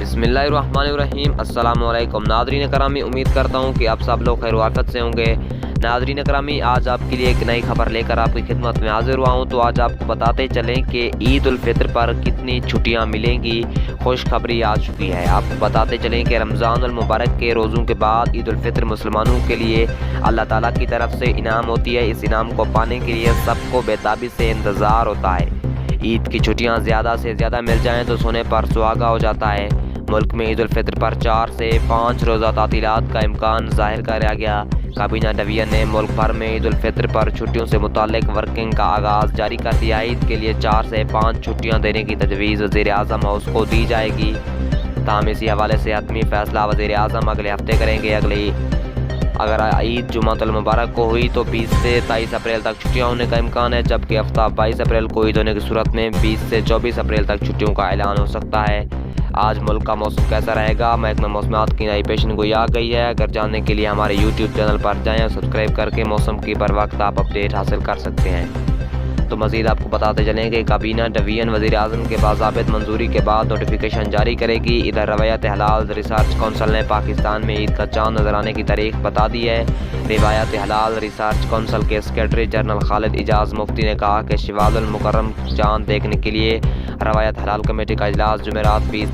بسم اللہ الرحمن الرحیم۔ السلام علیکم ناظرین کرامی، امید کرتا ہوں کہ آپ سب لوگ خیر و عافیت سے ہوں گے۔ ناظرین کرامی، آج آپ کے لیے ایک نئی خبر لے کر آپ کی خدمت میں حاضر ہوا ہوں۔ تو آج آپ کو بتاتے چلیں کہ عید الفطر پر کتنی چھٹیاں ملیں گی۔ خوشخبری آ چکی ہے۔ آپ کو بتاتے چلیں کہ رمضان المبارک کے روزوں کے بعد عید الفطر مسلمانوں کے لیے اللہ تعالیٰ کی طرف سے انعام ہوتی ہے۔ اس انعام کو پانے کے لیے سب کو بے تابی سے انتظار ہوتا ہے۔ عید کی چھٹیاں زیادہ سے زیادہ مل جائیں تو سونے پر سہاگا ہو جاتا ہے۔ ملک میں عید الفطر پر 4 سے 5 روزہ تعطیلات کا امکان ظاہر کیا گیا۔ کابینہ ڈویژن نے ملک بھر میں عید الفطر پر چھٹیوں سے متعلق ورکنگ کا آغاز جاری کر دیا۔ عید کے لیے 4 سے 5 چھٹیاں دینے کی تجویز وزیر اعظم ہاؤس کو دی جائے گی۔ تاہم اسی حوالے سے حتمی فیصلہ وزیر اعظم اگلے ہفتے کریں گے۔ اگر عید جمعۃ المبارک کو ہوئی تو 20 سے 23 اپریل تک چھٹیاں ہونے کا امکان ہے، جبکہ ہفتہ 22 اپریل کو عید ہونے کی صورت میں 20 سے 24 اپریل تک چھٹیوں کا اعلان ہو سکتا ہے۔ آج ملک کا موسم کیسا رہے گا؟ محکمہ موسمیات کی نئی پیشن گوئی آ گئی ہے۔ اگر جاننے کے لیے ہمارے یوٹیوب چینل پر جائیں اور سبسکرائب کر کے موسم کی بر وقت آپ اپڈیٹ حاصل کر سکتے ہیں۔ تو مزید آپ کو بتاتے چلیں کہ کابینہ ڈویژن وزیر اعظم کے باضابط منظوری کے بعد نوٹیفیکیشن جاری کرے گی۔ ادھر روایت حلال ریسرچ کونسل نے پاکستان میں عید کا چاند نظر آنے کی تاریخ بتا دی ہے۔ روایت حلال ریسرچ کونسل کے سیکریٹری جنرل خالد اعجاز مفتی نے کہا کہ شوال المکرم چاند دیکھنے کے لیے روایت حلال کمیٹی کا اجلاس جمعرات 20